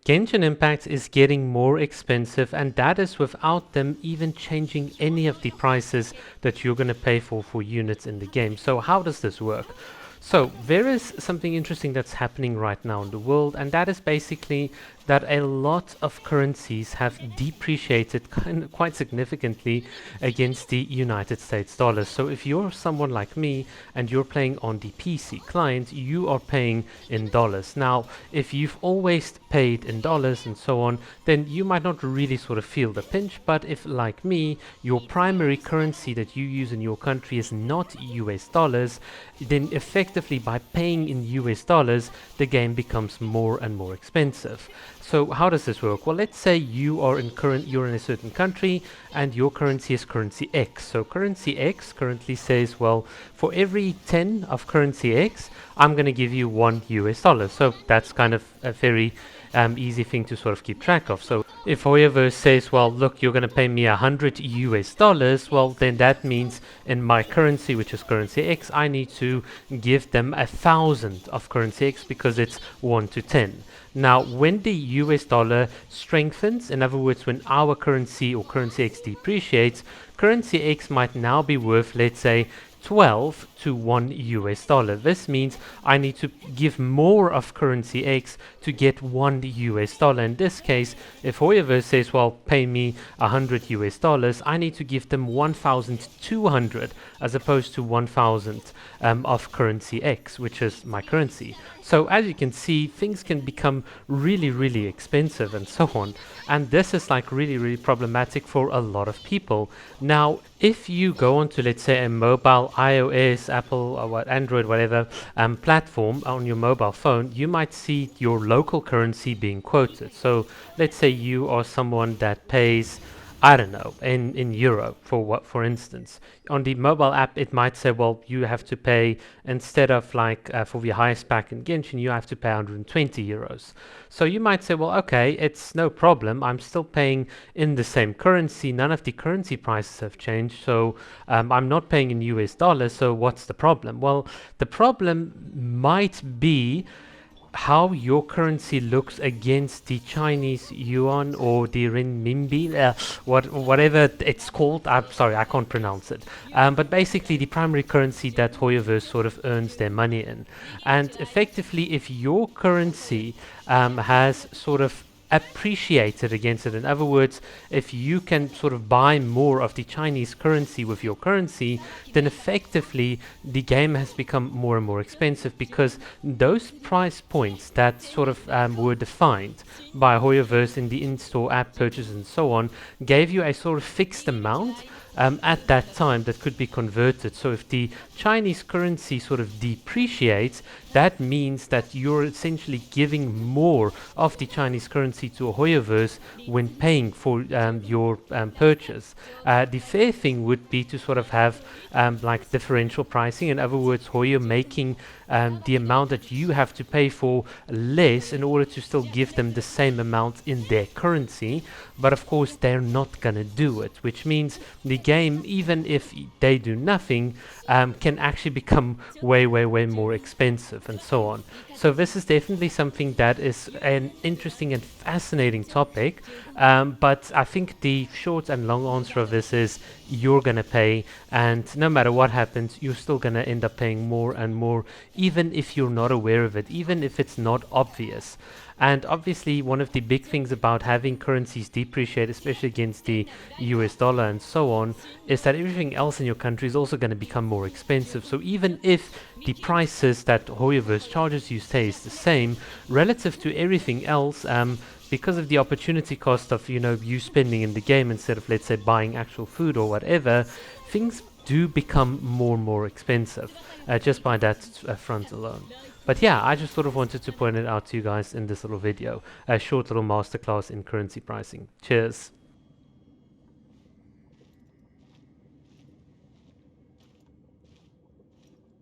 Genshin Impact is getting more expensive, and that is without them even changing any of the prices that you're going to pay for units in the game. So how does this work? So there is something interesting that's happening right now in the world, and that is basically that a lot of currencies have depreciated quite significantly against the United States dollar. So if you're someone like me and you're playing on the PC client, you are paying in dollars. Now, if you've always paid in dollars and so on, then you might not really sort of feel the pinch. But if, like me, your primary currency that you use in your country is not US dollars, then effectively by paying in US dollars, the game becomes more and more expensive. So how does this work? Well, let's say you're in a certain country and your currency is currency X. So currency X currently says, well, for every 10 of currency X, I'm going to give you $1. So that's kind of a very easy thing to sort of keep track of. So if Hoyoverse says, well, look, you're going to pay me $100, well, then that means in my currency, which is currency X, I need to give them 1,000 of currency X because it's 1 to 10. Now, when the US dollar strengthens, in other words, when our currency or currency X depreciates, currency X might now be worth, let's say, 12 to $1. This means I need to give more of currency X to get $1. In this case, if Hoyoverse says, well, pay me $100, I need to give them 1,200 as opposed to 1,000 of currency X, which is my currency. So as you can see, things can become really, really expensive and so on. And this is like really, really problematic for a lot of people. Now, if you go onto, let's say, a mobile iOS, Apple, or Android, whatever platform on your mobile phone, you might see your local currency being quoted. So let's say you are someone that pays, I don't know, in euro for instance. On the mobile app, it might say, well, you have to pay, instead of like for the highest pack in Genshin, you have to pay 120 euros. So you might say, well, okay, it's no problem. I'm still paying in the same currency. None of the currency prices have changed. So I'm not paying in US dollars. So what's the problem? Well, the problem might be how your currency looks against the Chinese yuan or the renminbi, whatever it's called. I'm sorry, I can't pronounce it. But basically the primary currency that Hoyoverse sort of earns their money in. And effectively, if your currency has sort of appreciated against it. In other words, if you can sort of buy more of the Chinese currency with your currency, then effectively the game has become more and more expensive, because those price points that sort of were defined by Hoyoverse in the in-store app purchases and so on gave you a sort of fixed amount at that time that could be converted. So if the Chinese currency sort of depreciates, that means that you're essentially giving more of the Chinese currency to a Hoyoverse when paying for your purchase. The fair thing would be to sort of have like differential pricing. In other words, Hoyo making the amount that you have to pay for less in order to still give them the same amount in their currency. But of course, they're not going to do it, which means the game, even if they do nothing, can actually become way, way, way more expensive and so on. So this is definitely something that is an interesting and fascinating topic. But I think the short and long answer of this is you're going to pay, and no matter what happens, you're still going to end up paying more and more, even if you're not aware of it, even if it's not obvious. And obviously, one of the big things about having currencies depreciate, especially against the US dollar and so on, is that everything else in your country is also going to become more expensive. So even if the prices that Hoyoverse charges you stays the same, relative to everything else, because of the opportunity cost of, you spending in the game instead of, let's say, buying actual food or whatever, things do become more and more expensive just by that front alone. But yeah, I just sort of wanted to point it out to you guys in this little video, a short little masterclass in currency pricing. Cheers.